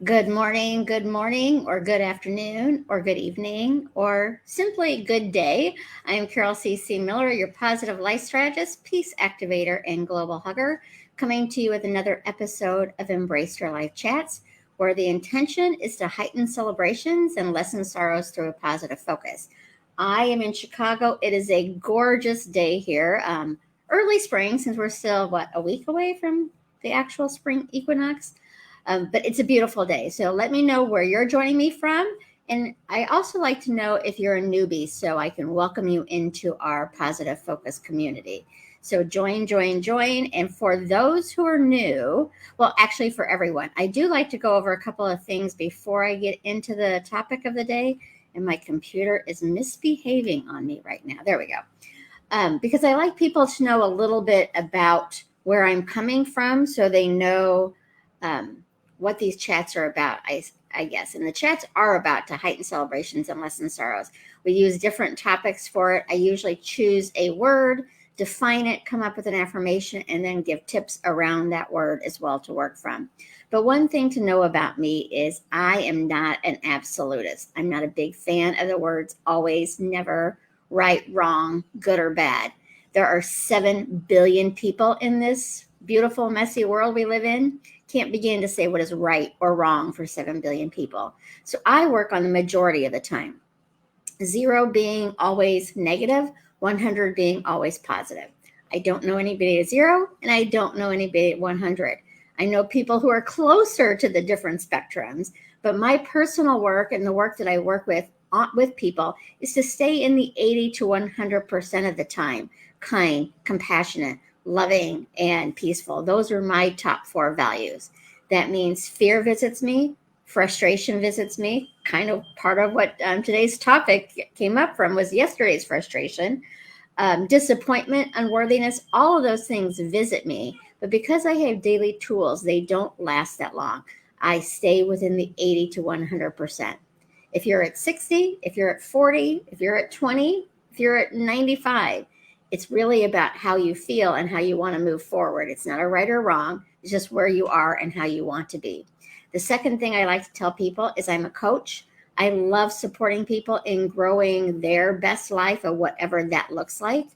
good morning, or good afternoon, or good evening, or simply good day. I am Carol C. Miller, your positive life strategist, peace activator, and global hugger, coming to you with another episode of Embrace Your Life Chats, where the intention is to heighten celebrations and lessen sorrows through a positive focus. I am in Chicago. It is a gorgeous day here. Early spring, since we're still, a week away from the actual spring equinox. But it's a beautiful day. So let me know where you're joining me from. And I also like to know if you're a newbie so I can welcome you into our positive focus community. So join. And for those who are new, well, actually, for everyone, I do like to go over a couple of things before I get into the topic of the day. And my computer is misbehaving on me right now. There we go. Because I like people to know a little bit about where I'm coming from so they know what these chats are about, I guess. And the chats are about to heighten celebrations and lessen sorrows. We use different topics for it. I usually choose a word, define it, come up with an affirmation, and then give tips around that word as well to work from. But one thing to know about me is I am not an absolutist. I'm not a big fan of the words always, never, right, wrong, good, or bad. There are 7 billion people in this beautiful, messy world we live in. Can't begin to say what is right or wrong for 7 billion people. So I work on the majority of the time. 0 being always negative, 100 being always positive. I don't know anybody at 0, and I don't know anybody at 100. I know people who are closer to the different spectrums, but my personal work and the work that I work with people is to stay in the 80 to 100% of the time, kind, compassionate, loving, and peaceful. Those are my top 4 values. That means fear visits me, frustration visits me. Kind of part of what today's topic came up from was yesterday's frustration. Disappointment, unworthiness, all of those things visit me. But because I have daily tools, they don't last that long. I stay within the 80 to 100%. If you're at 60, if you're at 40, if you're at 20, if you're at 95, it's really about how you feel and how you want to move forward. It's not a right or wrong. It's just where you are and how you want to be. The second thing I like to tell people is I'm a coach. I love supporting people in growing their best life of whatever that looks like.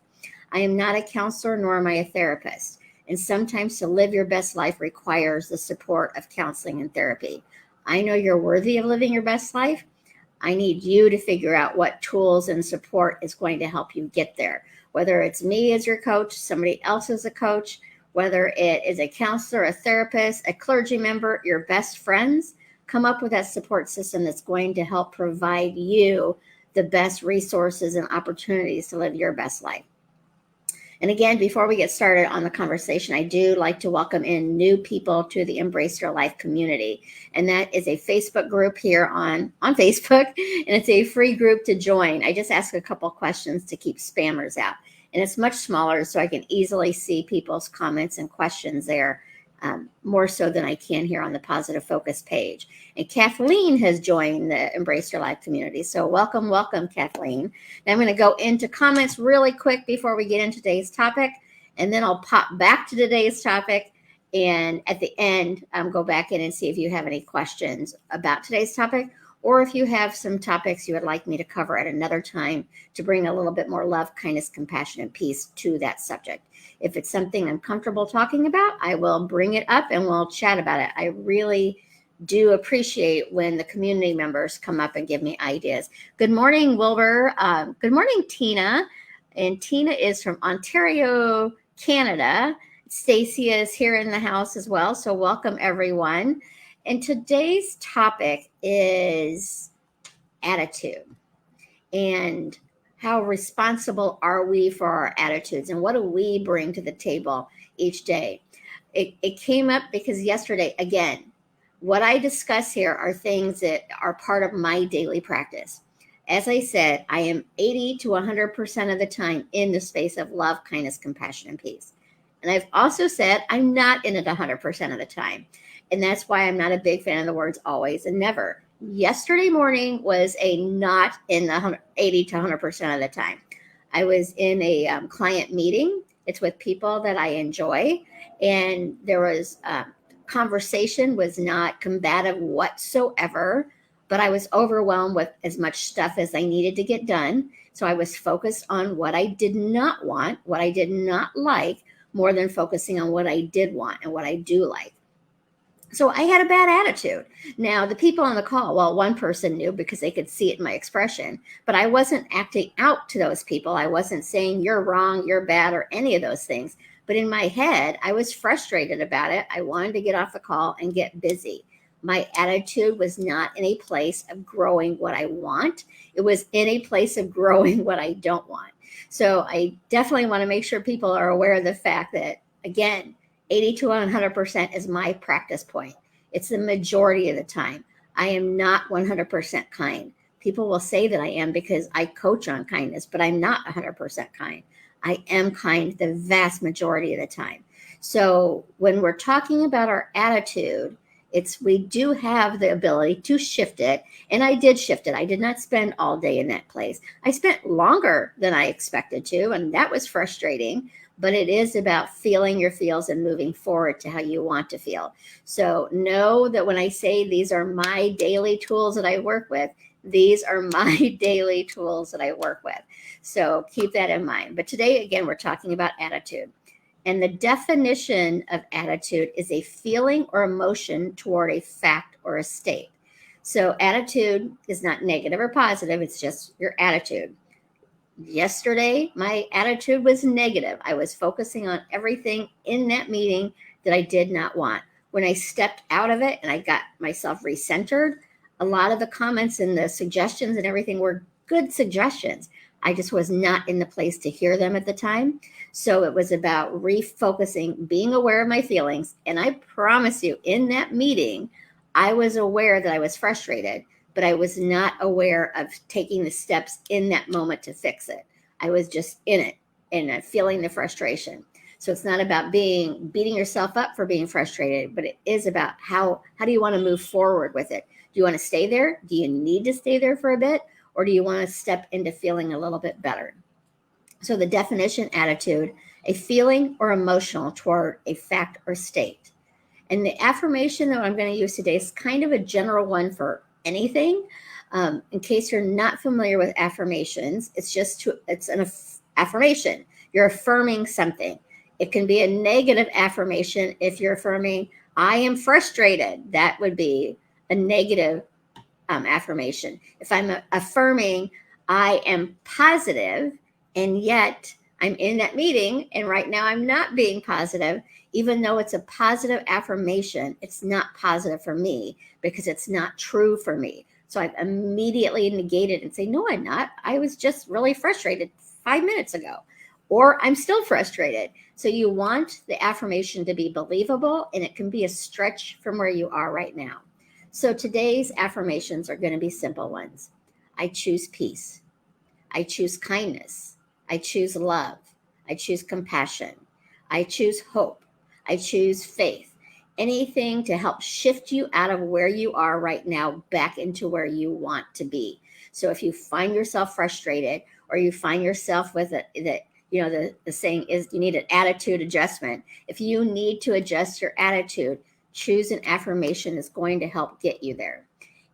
I am not a counselor, nor am I a therapist. And sometimes to live your best life requires the support of counseling and therapy. I know you're worthy of living your best life. I need you to figure out what tools and support is going to help you get there. Whether it's me as your coach, somebody else as a coach, whether it is a counselor, a therapist, a clergy member, your best friends, come up with that support system that's going to help provide you the best resources and opportunities to live your best life. And again, before we get started on the conversation, I do like to welcome in new people to the Embrace Your Life community. And that is a Facebook group here on Facebook, and it's a free group to join. I just ask a couple questions to keep spammers out. And it's much smaller, so I can easily see people's comments and questions there, more so than I can here on the Positive Focus page. And Kathleen has joined the Embrace Your Life community. So welcome, Kathleen. Now I'm going to go into comments really quick before we get into today's topic, and then I'll pop back to today's topic. And at the end, go back in and see if you have any questions about today's topic, or if you have some topics you would like me to cover at another time to bring a little bit more love, kindness, compassion, and peace to that subject. If it's something I'm comfortable talking about, I will bring it up and we'll chat about it. I really do appreciate when the community members come up and give me ideas. Good morning, Wilbur. Good morning, Tina. And Tina is from Ontario, Canada. Stacy is here in the house as well. So welcome, everyone. And today's topic is attitude, and how responsible are we for our attitudes, and what do we bring to the table each day? It came up because yesterday, again, what I discuss here are things that are part of my daily practice. As I said, I am 80 to 100% of the time in the space of love, kindness, compassion, and peace. And I've also said I'm not in it 100% of the time. And that's why I'm not a big fan of the words always and never. Yesterday morning was a not in the 80 to 100% of the time. I was in a client meeting. It's with people that I enjoy. And there was conversation was not combative whatsoever, but I was overwhelmed with as much stuff as I needed to get done. So I was focused on what I did not want, what I did not like, more than focusing on what I did want and what I do like. So I had a bad attitude. Now, the people on the call, well, one person knew because they could see it in my expression, but I wasn't acting out to those people. I wasn't saying you're wrong, you're bad, or any of those things. But in my head, I was frustrated about it. I wanted to get off the call and get busy. My attitude was not in a place of growing what I want. It was in a place of growing what I don't want. So I definitely want to make sure people are aware of the fact that, again, 80 to 100% is my practice point. It's the majority of the time. I am not 100% kind. People will say that I am because I coach on kindness, but I'm not 100% kind. I am kind the vast majority of the time. So when we're talking about our attitude, we do have the ability to shift it. And I did shift it. I did not spend all day in that place. I spent longer than I expected to, and that was frustrating. But it is about feeling your feels and moving forward to how you want to feel. So know that when I say these are my daily tools that I work with, these are my daily tools that I work with. So keep that in mind. But today, again, we're talking about attitude. And the definition of attitude is a feeling or emotion toward a fact or a state. So attitude is not negative or positive. It's just your attitude. Yesterday, my attitude was negative. I was focusing on everything in that meeting that I did not want. When I stepped out of it and I got myself recentered, a lot of the comments and the suggestions and everything were good suggestions. I just was not in the place to hear them at the time. So it was about refocusing, being aware of my feelings. And I promise you, in that meeting, I was aware that I was frustrated, but I was not aware of taking the steps in that moment to fix it. I was just in it and feeling the frustration. So it's not about beating yourself up for being frustrated, but it is about how do you want to move forward with it? Do you want to stay there? Do you need to stay there for a bit? Or do you want to step into feeling a little bit better? So the definition, attitude, a feeling or emotional toward a fact or state. And the affirmation that I'm going to use today is kind of a general one for anything. In case you're not familiar with affirmations, it's an affirmation. You're affirming something. It can be a negative affirmation if you're affirming, I am frustrated. That would be a negative affirmation. If I'm affirming, I am positive, and yet I'm in that meeting, and right now I'm not being positive, even though it's a positive affirmation, it's not positive for me because it's not true for me. So I've immediately negated and say, no, I'm not. I was just really frustrated 5 minutes ago, or I'm still frustrated. So you want the affirmation to be believable, and it can be a stretch from where you are right now. So today's affirmations are going to be simple ones. I choose peace. I choose kindness. I choose love. I choose compassion. I choose hope. I choose faith. Anything to help shift you out of where you are right now back into where you want to be. So if you find yourself frustrated, or you find yourself with the saying is you need an attitude adjustment. If you need to adjust your attitude, choose an affirmation that's going to help get you there.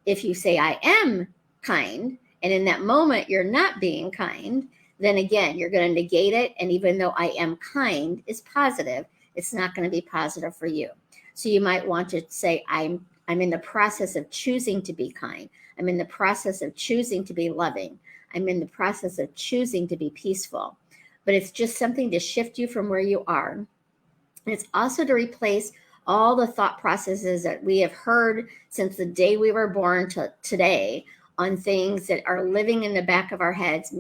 If you say, I am kind, and in that moment you're not being kind, then again, you're going to negate it. And even though I am kind is positive, it's not going to be positive for you. So you might want to say, I'm in the process of choosing to be kind. I'm in the process of choosing to be loving. I'm in the process of choosing to be peaceful. But it's just something to shift you from where you are. And it's also to replace all the thought processes that we have heard since the day we were born to today on things that are living in the back of our heads,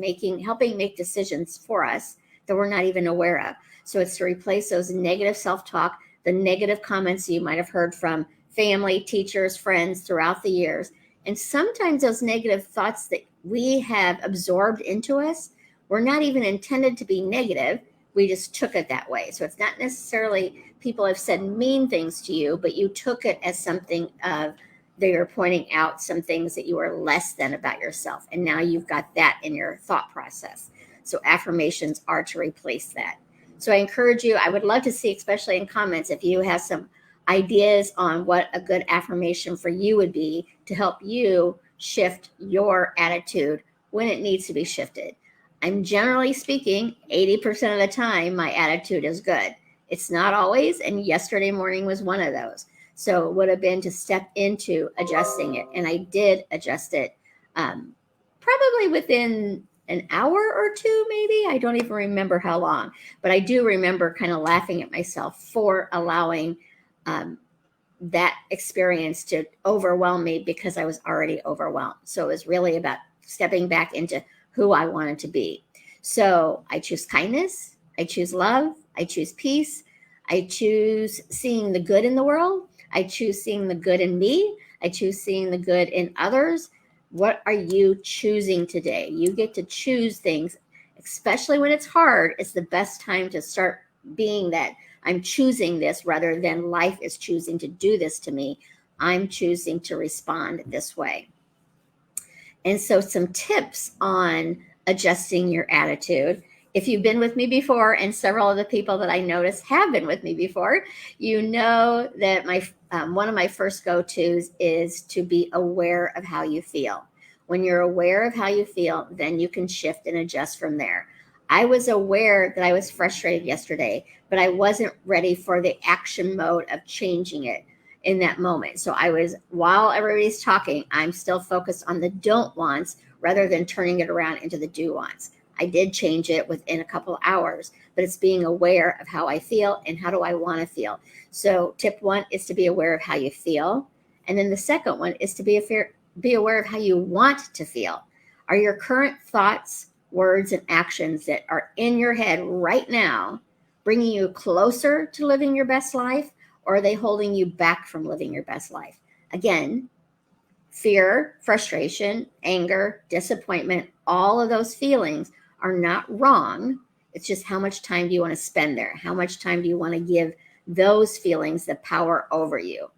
helping make decisions for us that we're not even aware of. So it's to replace those negative self-talk, the negative comments you might have heard from family, teachers, friends throughout the years. And sometimes those negative thoughts that we have absorbed into us were not even intended to be negative. We just took it that way. So it's not necessarily people have said mean things to you, but you took it as something of they were pointing out some things that you were less than about yourself. And now you've got that in your thought process. So affirmations are to replace that. So I encourage you, I would love to see, especially in comments, if you have some ideas on what a good affirmation for you would be to help you shift your attitude when it needs to be shifted. I'm generally speaking, 80% of the time, my attitude is good. It's not always, and yesterday morning was one of those. So it would have been to step into adjusting it, and I did adjust it probably within an hour or two, maybe. I don't even remember how long, but I do remember kind of laughing at myself for allowing that experience to overwhelm me because I was already overwhelmed. So it was really about stepping back into who I wanted to be. So I choose kindness, I choose love, I choose peace, I choose seeing the good in the world, I choose seeing the good in me, I choose seeing the good in others. What are you choosing today? You get to choose things, especially when it's hard. It's the best time to start being that. I'm choosing this rather than life is choosing to do this to me. I'm choosing to respond this way. And so, some tips on adjusting your attitude. If you've been with me before, and several of the people that I notice have been with me before, you know that my one of my first go-tos is to be aware of how you feel. When you're aware of how you feel, then you can shift and adjust from there. I was aware that I was frustrated yesterday, but I wasn't ready for the action mode of changing it in that moment. So I was, while everybody's talking, I'm still focused on the don't wants rather than turning it around into the do wants. I did change it within a couple of hours, but it's being aware of how I feel and how do I want to feel. So tip one is to be aware of how you feel. And then the second one is to be aware of how you want to feel. Are your current thoughts, words, and actions that are in your head right now bringing you closer to living your best life, or are they holding you back from living your best life? Again, fear, frustration, anger, disappointment, all of those feelings are not wrong. It's just how much time do you want to spend there? How much time do you want to give those feelings the power over you?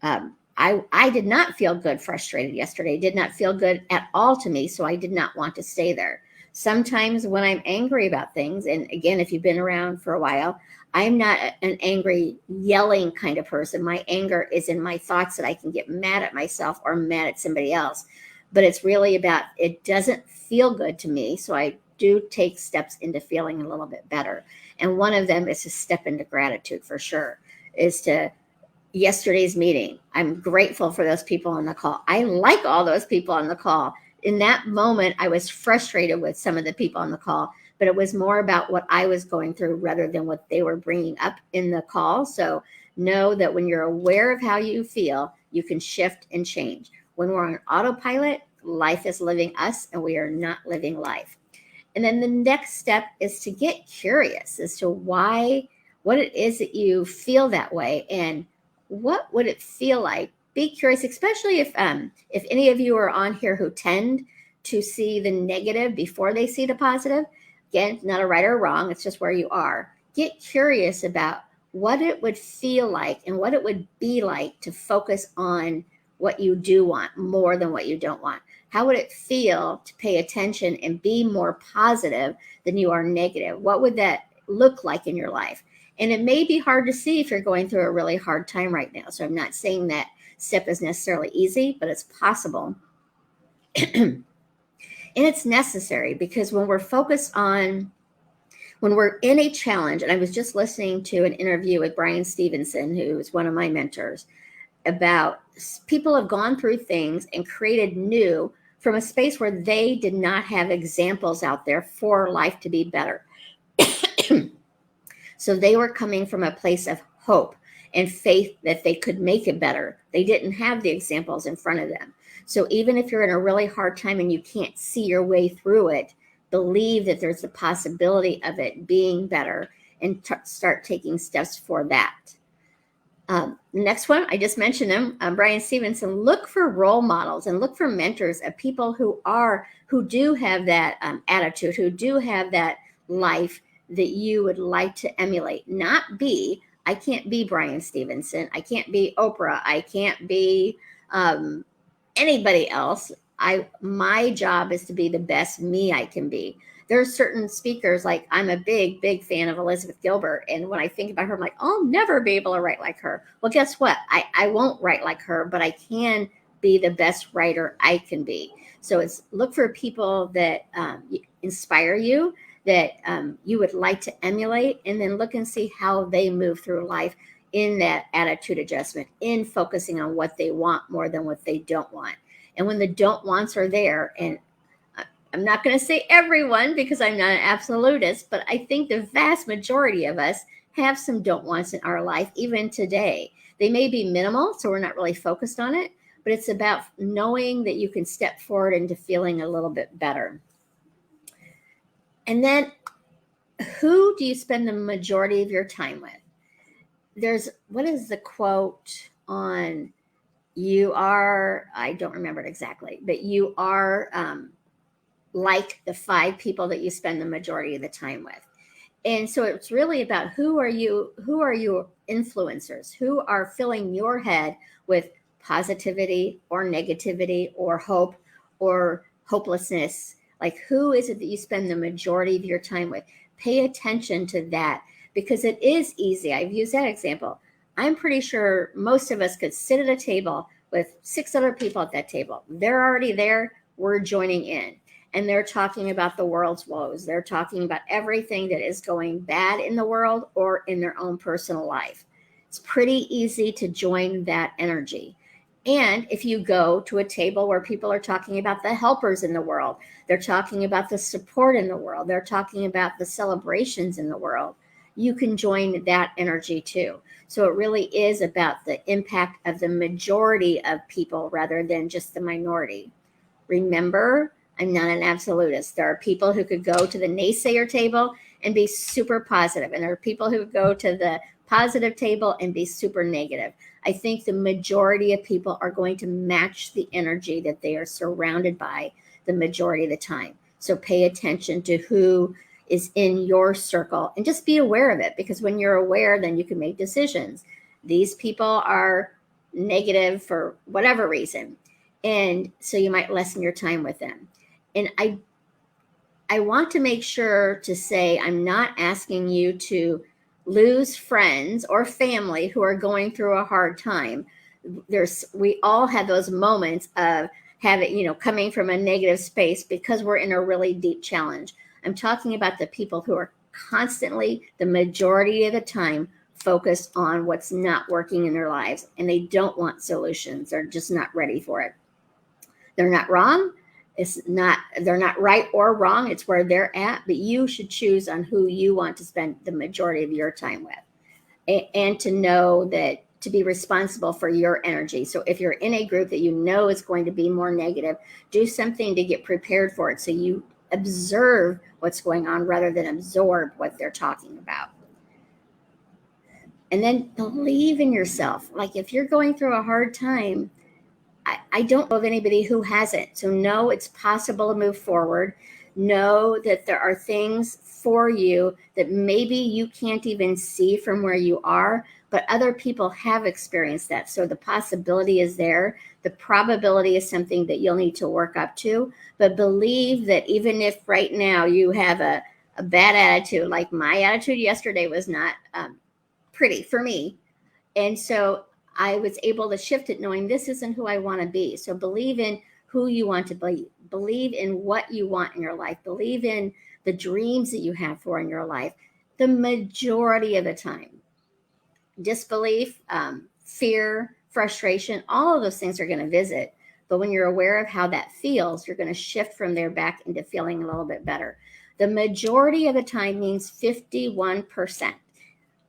I did not feel good frustrated yesterday. It did not feel good at all to me, so I did not want to stay there. Sometimes when I'm angry about things, and again, if you've been around for a while, I'm not an angry, yelling kind of person. My anger is in my thoughts that I can get mad at myself or mad at somebody else. But it's really about, it doesn't feel good to me, so I do take steps into feeling a little bit better. And one of them is to step into gratitude for sure, is to yesterday's meeting. I'm grateful for those people on the call. I like all those people on the call. In that moment, I was frustrated with some of the people on the call, but it was more about what I was going through rather than what they were bringing up in the call. So know that when you're aware of how you feel, you can shift and change. When we're on autopilot, life is living us and we are not living life. And then the next step is to get curious as to what it is that you feel that way, and what would it feel like? Be curious, especially if any of you are on here who tend to see the negative before they see the positive. Again, not a right or wrong, it's just where you are. Get curious about what it would feel like and what it would be like to focus on what you do want more than what you don't want. How would it feel to pay attention and be more positive than you are negative? What would that look like in your life? And it may be hard to see if you're going through a really hard time right now. So I'm not saying that step is necessarily easy, but it's possible. And it's necessary, because when we're in a challenge, and I was just listening to an interview with Brian Stevenson, who is one of my mentors, about people have gone through things and created new from a space where they did not have examples out there for life to be better. So they were coming from a place of hope and faith that they could make it better. They didn't have the examples in front of them. So even if you're in a really hard time and you can't see your way through it, believe that there's a possibility of it being better, and start taking steps for that. The next one, I just mentioned them, Brian Stevenson. Look for role models and look for mentors of people who do have that attitude, who do have that life that you would like to emulate. I can't be Brian Stevenson. I can't be Oprah. I can't be anybody else. My job is to be the best me I can be. There's certain speakers, like I'm a big fan of Elizabeth Gilbert. And when I think about her, I'm like, I'll never be able to write like her. Well, guess what? I won't write like her, but I can be the best writer I can be. So it's look for people that inspire you, that you would like to emulate, and then look and see how they move through life in that attitude adjustment, in focusing on what they want more than what they don't want. And when the don't wants are there, and I'm not going to say everyone because I'm not an absolutist, but I think the vast majority of us have some don't wants in our life, even today. They may be minimal, so we're not really focused on it, but it's about knowing that you can step forward into feeling a little bit better. And then, who do you spend the majority of your time with? What is the quote on you are, I don't remember it exactly, but you are like the 5 people that you spend the majority of the time with. And so it's really about who are your influencers, who are filling your head with positivity or negativity or hope or hopelessness. Like, who is it that you spend the majority of your time with? Pay attention to that, because it is easy. I've used that example. I'm pretty sure most of us could sit at a table with 6 other people at that table. They're already there. We're joining in. And they're talking about the world's woes. They're talking about everything that is going bad in the world or in their own personal life. It's pretty easy to join that energy. And if you go to a table where people are talking about the helpers in the world, they're talking about the support in the world, they're talking about the celebrations in the world, you can join that energy too. So it really is about the impact of the majority of people rather than just the minority. Remember, I'm not an absolutist. There are people who could go to the naysayer table and be super positive, and there are people who go to the positive table and be super negative. I think the majority of people are going to match the energy that they are surrounded by the majority of the time. So pay attention to who is in your circle and just be aware of it, because when you're aware, then you can make decisions. These people are negative for whatever reason, and so you might lessen your time with them. And I want to make sure to say I'm not asking you to lose friends or family who are going through a hard time. We all have those moments of having, coming from a negative space because we're in a really deep challenge. I'm talking about the people who are constantly, the majority of the time, focused on what's not working in their lives, and they don't want solutions. They're just not ready for it. They're not wrong. They're not right or wrong. It's where they're at, but you should choose on who you want to spend the majority of your time with, and to know that, to be responsible for your energy. So if you're in a group that you know is going to be more negative, do something to get prepared for it, so you observe what's going on rather than absorb what they're talking about. And then believe in yourself. Like, if you're going through a hard time, I don't know of anybody who hasn't. So know it's possible to move forward. Know that there are things for you that maybe you can't even see from where you are, but other people have experienced that. So the possibility is there. The probability is something that you'll need to work up to. But believe that even if right now you have a bad attitude, like my attitude yesterday was not pretty for me. And so I was able to shift it knowing this isn't who I want to be. So believe in who you want to be. Believe in what you want in your life. Believe in the dreams that you have for in your life. The majority of the time, disbelief, fear, frustration, all of those things are going to visit. But when you're aware of how that feels, you're going to shift from there back into feeling a little bit better. The majority of the time means 51%.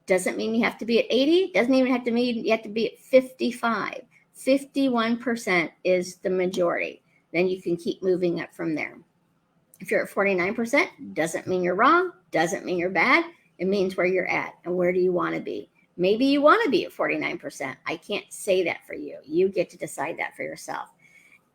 Doesn't mean you have to be at 80. Doesn't even have to mean you have to be at 55. 51% is the majority. Then you can keep moving up from there. If you're at 49%, doesn't mean you're wrong. Doesn't mean you're bad. It means where you're at and where do you want to be. Maybe you want to be at 49%. I can't say that for you. You get to decide that for yourself.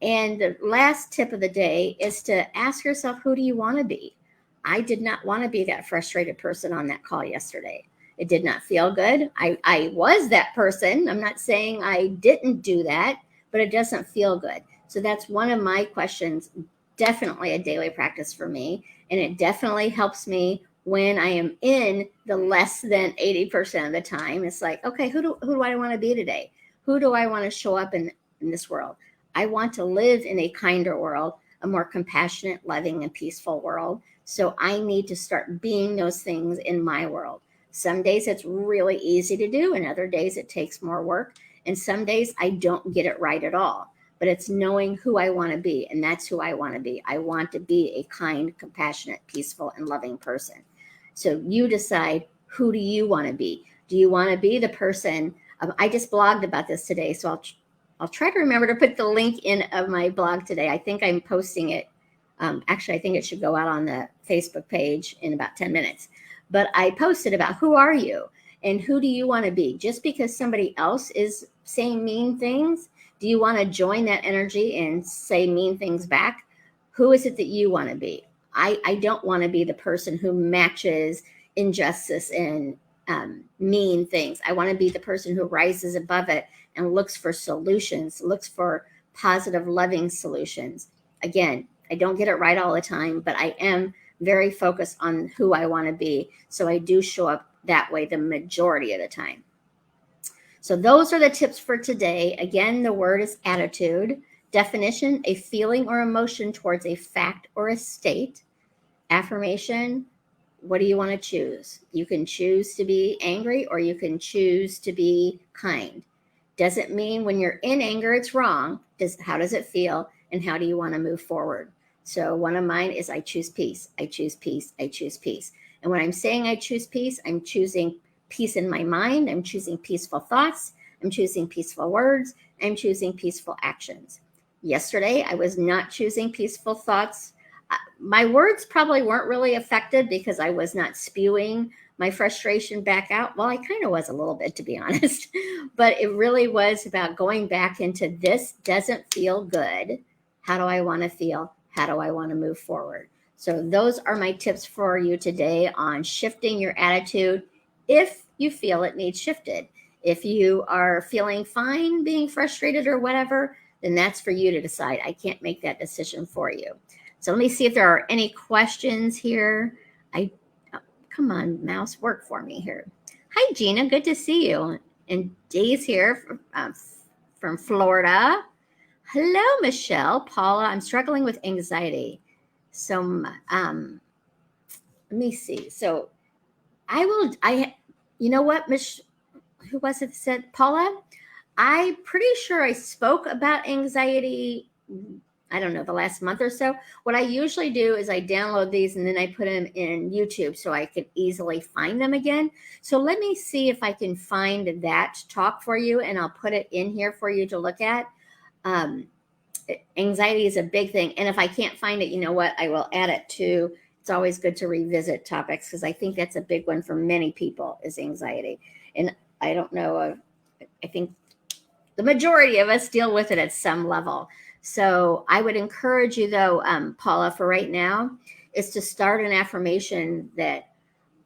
And the last tip of the day is to ask yourself, who do you want to be? I did not want to be that frustrated person on that call yesterday. It did not feel good. I was that person. I'm not saying I didn't do that, but it doesn't feel good. So that's one of my questions. definitely a daily practice for me. And it definitely helps me when I am in the less than 80% of the time. It's like, okay, who do I want to be today? Who do I want to show up in this world? I want to live in a kinder world, a more compassionate, loving, and peaceful world. So I need to start being those things in my world. Some days it's really easy to do, and other days it takes more work. And some days I don't get it right at all. But it's knowing who I want to be, and that's who I want to be. I want to be a kind, compassionate, peaceful, and loving person. So you decide, who do you want to be? Do you want to be the person? I just blogged about this today, so I'll try to remember to put the link in of my blog today. I think I'm posting it. Actually, I think it should go out on the Facebook page in about 10 minutes. But I posted about, who are you and who do you want to be? Just because somebody else is saying mean things, do you want to join that energy and say mean things back? Who is it that you want to be? I don't want to be the person who matches injustice and mean things. I want to be the person who rises above it and looks for solutions, looks for positive, loving solutions. Again, I don't get it right all the time, but I am very focused on who I want to be. So I do show up that way the majority of the time. So those are the tips for today. Again, the word is attitude. Definition, a feeling or emotion towards a fact or a state. Affirmation, what do you want to choose? You can choose to be angry or you can choose to be kind. Doesn't mean when you're in anger it's wrong. How does it feel and how do you want to move forward? So one of mine is I choose peace. I choose peace. I choose peace. And when I'm saying I choose peace, I'm choosing peace in my mind. I'm choosing peaceful thoughts. I'm choosing peaceful words. I'm choosing peaceful actions. Yesterday, I was not choosing peaceful thoughts. My words probably weren't really affected because I was not spewing my frustration back out. Well, I kind of was a little bit, to be honest, but it really was about going back into, this doesn't feel good. How do I want to feel? How do I want to move forward? So those are my tips for you today on shifting your attitude if you feel it needs shifted. If you are feeling fine being frustrated or whatever, then that's for you to decide. I can't make that decision for you. So let me see if there are any questions here. Come on, mouse, work for me here. Hi, Gina. Good to see you. And Dee's here from Florida. Hello, Michelle. Paula, I'm struggling with anxiety. So let me see. So you know what, who was it that said, Paula? I'm pretty sure I spoke about anxiety, I don't know, the last month or so. What I usually do is I download these and then I put them in YouTube so I can easily find them again. So let me see if I can find that talk for you and I'll put it in here for you to look at. Anxiety is a big thing. And if I can't find it, you know what, I will add it to. It's always good to revisit topics because I think that's a big one for many people is anxiety. And I don't know, I think the majority of us deal with it at some level. So I would encourage you though, Paula, for right now, is to start an affirmation that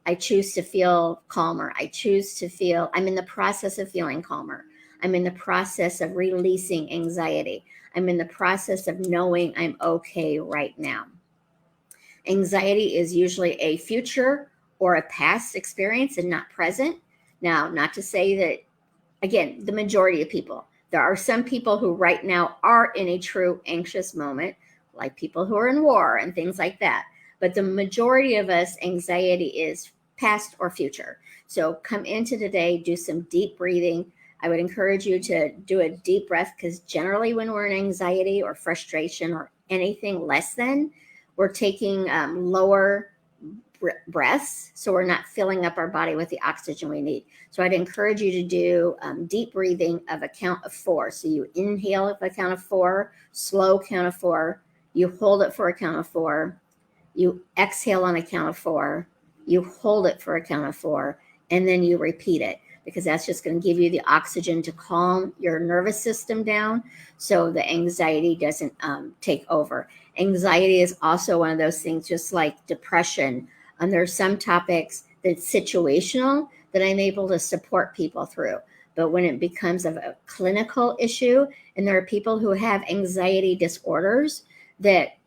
I choose to feel calmer. I'm in the process of feeling calmer. I'm in the process of releasing anxiety. I'm in the process of knowing I'm okay right now. Anxiety is usually a future or a past experience and not present. Now, not to say that, again, the majority of people, there are some people who right now are in a true anxious moment, like people who are in war and things like that. But the majority of us, anxiety is past or future. So come into today, do some deep breathing. I would encourage you to do a deep breath because generally when we're in anxiety or frustration or anything less than, we're taking lower breaths, so we're not filling up our body with the oxygen we need. So I'd encourage you to do deep breathing of a count of 4. So you inhale at a count of 4, slow count of 4, you hold it for a count of 4, you exhale on a count of 4, you hold it for a count of 4, and then you repeat it because that's just going to give you the oxygen to calm your nervous system down so the anxiety doesn't take over. Anxiety is also one of those things, just like depression. And there are some topics that's situational that I'm able to support people through. But when it becomes a clinical issue, and there are people who have anxiety disorders that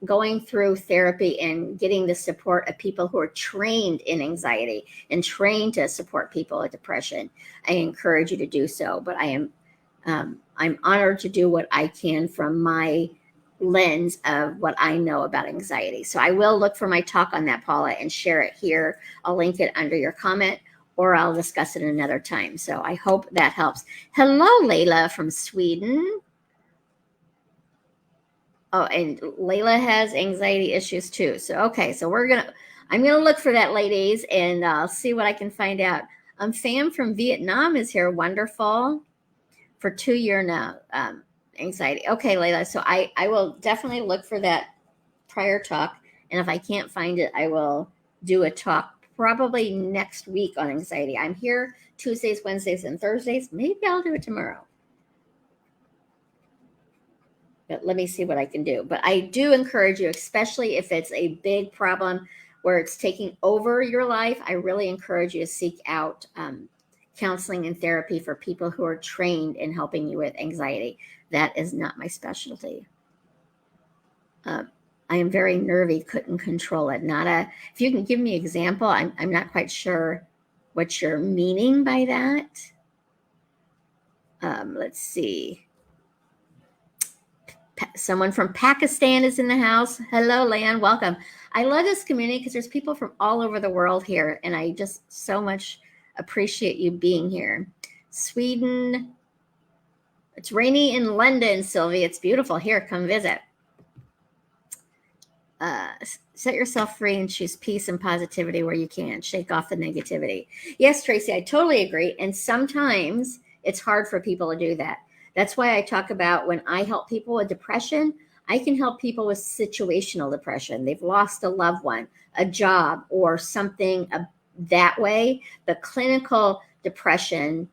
going through therapy and getting the support of people who are trained in anxiety and trained to support people with depression, I encourage you to do so. But I'm honored to do what I can from my lens of what I know about anxiety. So I will look for my talk on that, Paula, and share it here. I'll link it under your comment, or I'll discuss it another time. So I hope that helps. Hello, Layla from Sweden. Oh, and Layla has anxiety issues too. So, okay. So I'm going to look for that, ladies, and I'll see what I can find out. Pham from Vietnam is here. Wonderful. For 2 years now, anxiety. Okay, Layla. So I will definitely look for that prior talk. And if I can't find it, I will do a talk probably next week on anxiety. I'm here Tuesdays, Wednesdays, and Thursdays. Maybe I'll do it tomorrow. But let me see what I can do. But I do encourage you, especially if it's a big problem where it's taking over your life, I really encourage you to seek out counseling and therapy for people who are trained in helping you with anxiety. That is not my specialty. I am very nervy, couldn't control it. If you can give me an example, I'm not quite sure what you're meaning by that. Let's see. Someone from Pakistan is in the house. Hello, Lan. Welcome. I love this community because there's people from all over the world here, and I just so much appreciate you being here. Sweden. It's rainy in London, Sylvie. It's beautiful. Here, come visit. Set yourself free and choose peace and positivity where you can. Shake off the negativity. Yes, Tracy, I totally agree. And sometimes it's hard for people to do that. That's why I talk about when I help people with depression, I can help people with situational depression. They've lost a loved one, a job, or something that way. The clinical depression,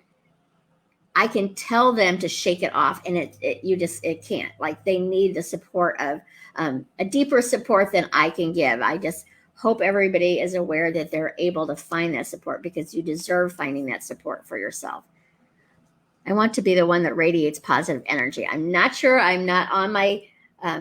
I can tell them to shake it off, and it can't. Like, they need the support of a deeper support than I can give. I just hope everybody is aware that they're able to find that support, because you deserve finding that support for yourself. I want to be the one that radiates positive energy. I'm not sure. I'm not on my,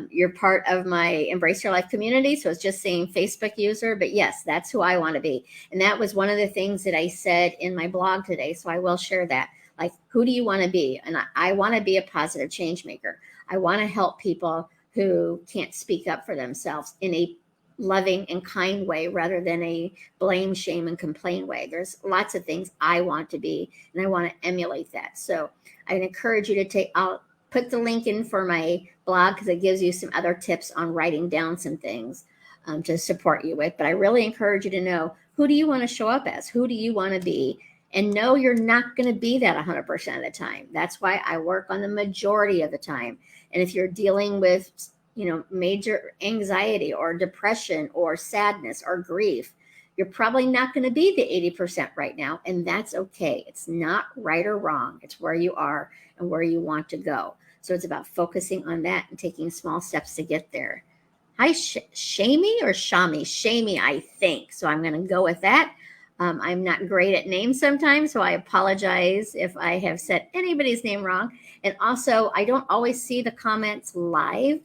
you're part of my Embrace Your Life community. So it's just saying Facebook user, but yes, that's who I want to be. And that was one of the things that I said in my blog today. So I will share that. Like, who do you want to be? And I want to be a positive change maker. I want to help people who can't speak up for themselves in a loving and kind way rather than a blame, shame, and complain way. There's lots of things I want to be, and I want to emulate that. So I'd encourage you to I'll put the link in for my blog, because it gives you some other tips on writing down some things to support you with. But I really encourage you to know, who do you want to show up as? Who do you want to be? And no, you're not going to be that 100% of the time. That's why I work on the majority of the time. And if you're dealing with major anxiety or depression or sadness or grief, you're probably not going to be the 80% right now. And that's okay. It's not right or wrong. It's where you are and where you want to go. So it's about focusing on that and taking small steps to get there. Hi, Shami or Shami? Shami, I think. So I'm going to go with that. I'm not great at names sometimes, so I apologize if I have said anybody's name wrong. And also, I don't always see the comments live.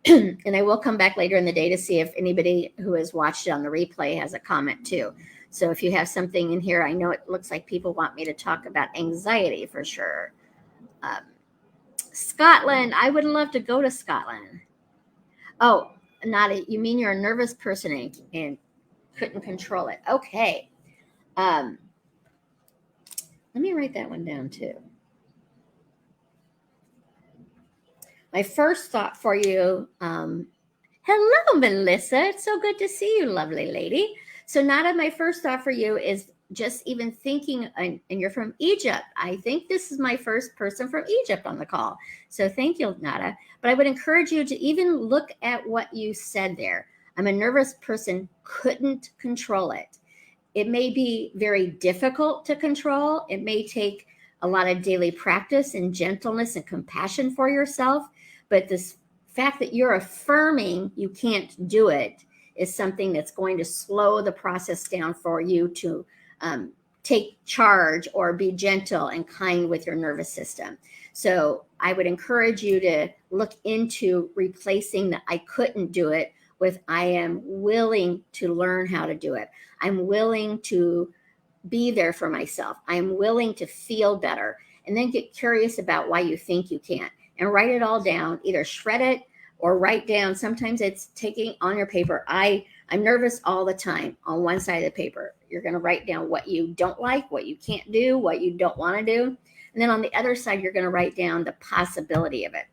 And I will come back later in the day to see if anybody who has watched it on the replay has a comment too. So if you have something in here, I know it looks like people want me to talk about anxiety for sure. Scotland, I would love to go to Scotland. Oh, Nada, you mean you're a nervous person and couldn't control it. Okay. Let me write that one down too. My first thought for you, hello, Melissa. It's so good to see you, lovely lady. So Nada, my first thought for you is just even thinking, and you're from Egypt. I think this is my first person from Egypt on the call. So thank you, Nada. But I would encourage you to even look at what you said there. I'm a nervous person, couldn't control it. It may be very difficult to control. It may take a lot of daily practice and gentleness and compassion for yourself. But this fact that you're affirming you can't do it is something that's going to slow the process down for you to take charge or be gentle and kind with your nervous system. So I would encourage you to look into replacing the I couldn't do it with I am willing to learn how to do it. I'm willing to be there for myself. I'm willing to feel better. And then get curious about why you think you can't and write it all down, either shred it or write down. Sometimes it's taking on your paper. I'm nervous all the time on one side of the paper. You're going to write down what you don't like, what you can't do, what you don't want to do. And then on the other side, you're going to write down the possibility of it.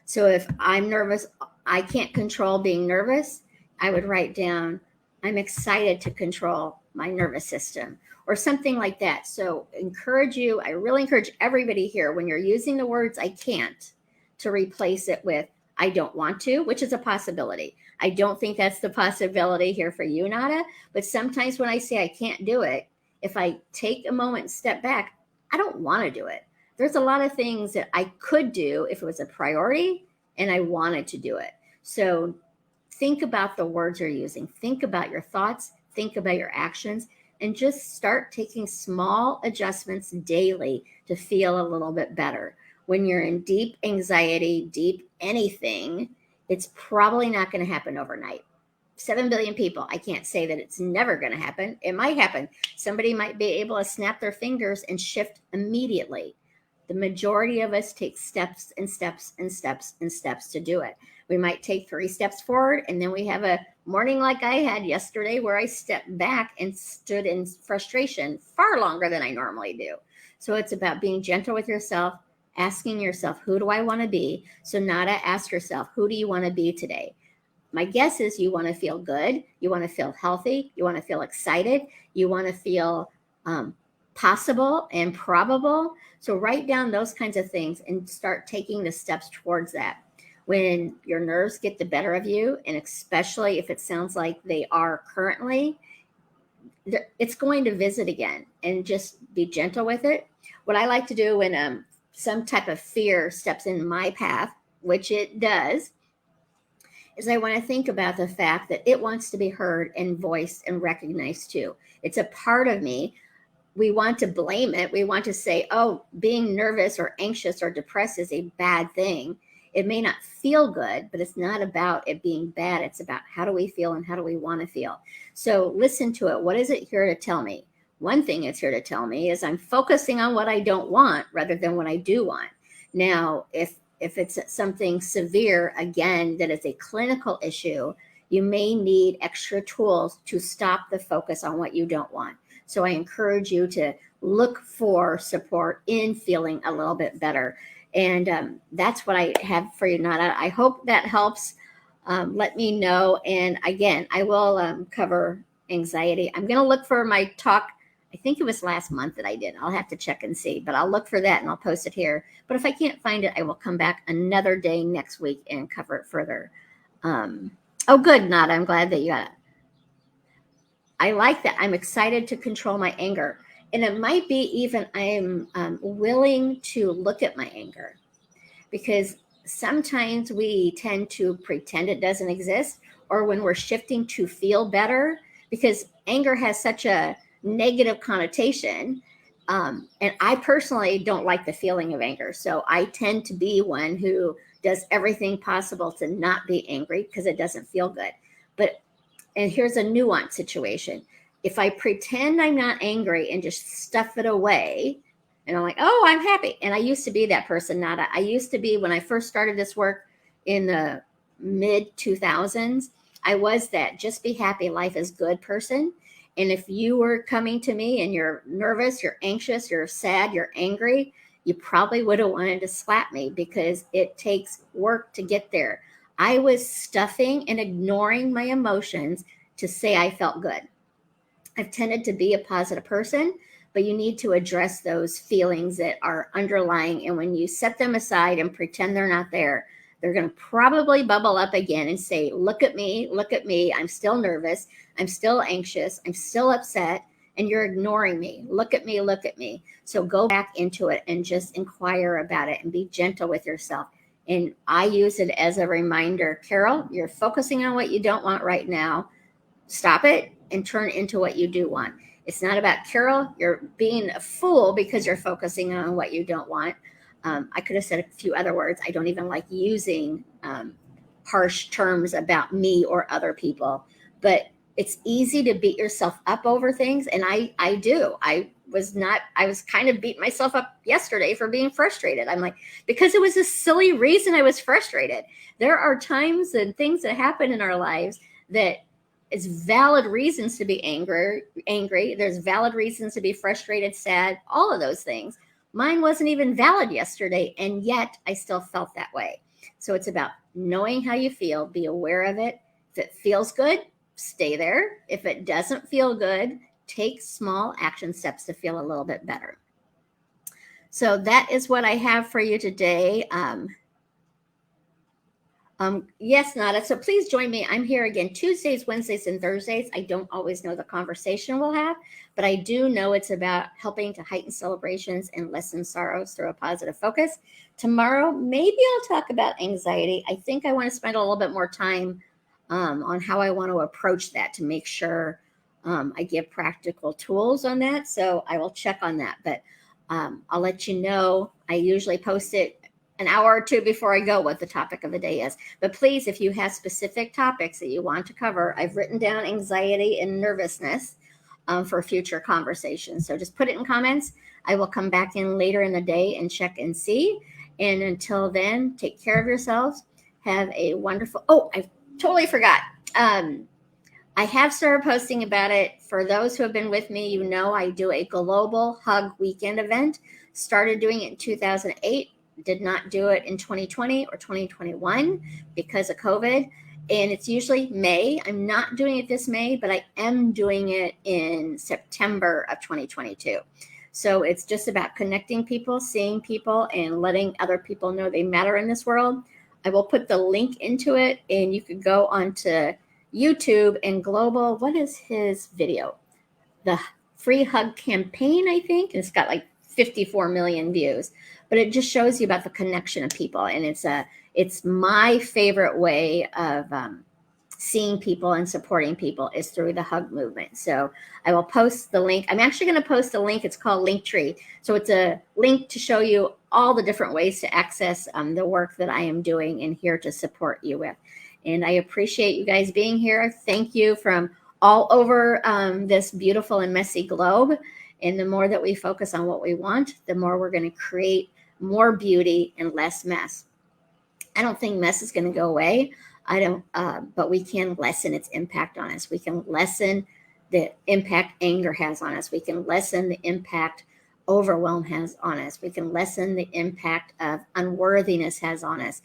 So if I'm nervous, I can't control being nervous, I would write down, I'm excited to control my nervous system or something like that. So I really encourage everybody here, when you're using the words I can't, to replace it with I don't want to, which is a possibility. I don't think that's the possibility here for you, Nada, but sometimes when I say I can't do it, if I take a moment and step back, I don't want to do it. There's a lot of things that I could do if it was a priority and I wanted to do it. So think about the words you're using. Think about your thoughts. Think about your actions, and just start taking small adjustments daily to feel a little bit better. When you're in deep anxiety, deep anything, it's probably not going to happen overnight. 7 billion people. I can't say that it's never going to happen. It might happen. Somebody might be able to snap their fingers and shift immediately. The majority of us take steps and steps and steps and steps to do it. We might take 3 steps forward, and then we have a morning like I had yesterday where I stepped back and stood in frustration far longer than I normally do. So it's about being gentle with yourself, asking yourself, who do I want to be? So Nada, ask yourself, who do you want to be today? My guess is you want to feel good. You want to feel healthy. You want to feel excited. You want to feel possible and probable. So write down those kinds of things and start taking the steps towards that. When your nerves get the better of you, and especially if it sounds like they are currently, it's going to visit again, and just be gentle with it. What I like to do when some type of fear steps in my path, which it does, is I want to think about the fact that it wants to be heard and voiced and recognized too. It's a part of me. We want to blame it. We want to say, oh, being nervous or anxious or depressed is a bad thing. It may not feel good, but it's not about it being bad. It's about how do we feel and how do we want to feel. So listen to it. What is it here to tell me? One thing it's here to tell me is I'm focusing on what I don't want rather than what I do want. Now, if it's something severe, again, that is a clinical issue, you may need extra tools to stop the focus on what you don't want. So I encourage you to look for support in feeling a little bit better. And that's what I have for you, Nada. I hope that helps. Let me know. And again, I will cover anxiety. I'm going to look for my talk. I think it was last month that I did. I'll have to check and see, but I'll look for that and I'll post it here. But if I can't find it, I will come back another day next week and cover it further. Oh, good, Nada. I'm glad that you got it. I like that. I'm excited to control my anger. And it might be even I'm willing to look at my anger, because sometimes we tend to pretend it doesn't exist, or when we're shifting to feel better, because anger has such a negative connotation. And I personally don't like the feeling of anger. So I tend to be one who does everything possible to not be angry because it doesn't feel good. And here's a nuanced situation. If I pretend I'm not angry and just stuff it away, and I'm like, oh, I'm happy. And I used to be that person, Nada. I used to be, when I first started this work in the mid 2000s, I was that just be happy, life is good person. And if you were coming to me and you're nervous, you're anxious, you're sad, you're angry, you probably would have wanted to slap me, because it takes work to get there. I was stuffing and ignoring my emotions to say I felt good. I've tended to be a positive person, but you need to address those feelings that are underlying. And when you set them aside and pretend they're not there, they're going to probably bubble up again and say, look at me, I'm still nervous, I'm still anxious, I'm still upset, and you're ignoring me. Look at me. So go back into it and just inquire about it and be gentle with yourself. And I use it as a reminder, Carol, you're focusing on what you don't want right now. Stop it and turn into what you do want. It's not about Carol, you're being a fool because you're focusing on what you don't want. I could have said a few other words. I don't even like using harsh terms about me or other people, but it's easy to beat yourself up over things. And I do. I was kind of beating myself up yesterday for being frustrated. I'm like, because it was a silly reason I was frustrated. There are times and things that happen in our lives that it's valid reasons to be angry. There's valid reasons to be frustrated, sad, all of those things. Mine wasn't even valid yesterday, and yet I still felt that way. So it's about knowing how you feel, be aware of it. If it feels good, stay there. If it doesn't feel good, take small action steps to feel a little bit better. So that is what I have for you today. Yes, Nada. So please join me. I'm here again Tuesdays, Wednesdays, and Thursdays. I don't always know the conversation we'll have, but I do know it's about helping to heighten celebrations and lessen sorrows through a positive focus. Tomorrow, maybe I'll talk about anxiety. I think I want to spend a little bit more time on how I want to approach that to make sure I give practical tools on that. So I will check on that, but I'll let you know. I usually post it an hour or two before I go what the topic of the day is. But please, if you have specific topics that you want to cover, I've written down anxiety and nervousness for future conversations. So just put it in comments. I will come back in later in the day and check and see. And until then, take care of yourselves. Have a wonderful, I totally forgot. I have started posting about it. For those who have been with me, you know I do a global hug weekend event. Started doing it in 2008. Did not do it in 2020 or 2021 because of COVID. And it's usually May. I'm not doing it this May, but I am doing it in September of 2022. So it's just about connecting people, seeing people, and letting other people know they matter in this world. I will put the link into it, and you could go onto YouTube and Global. What is his video? The Free Hug Campaign, I think. It's got like 54 million views, but it just shows you about the connection of people. And it's my favorite way of seeing people and supporting people is through the hug movement. So I will post the link. I'm actually going to post a link. It's called Linktree. So it's a link to show you all the different ways to access the work that I am doing and here to support you with. And I appreciate you guys being here. Thank you from all over this beautiful and messy globe. And the more that we focus on what we want, the more we're going to create more beauty and less mess. I don't think mess is going to go away. But we can lessen its impact on us. We can lessen the impact anger has on us. We can lessen the impact overwhelm has on us. We can lessen the impact of unworthiness has on us.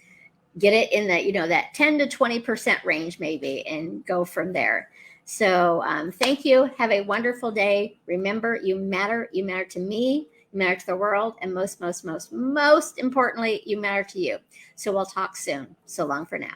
Get it in that 10 to 20% range maybe, and go from there. So thank you. Have a wonderful day. Remember, you matter. You matter to me. You matter to the world. And most importantly, you matter to you. So we'll talk soon. So long for now.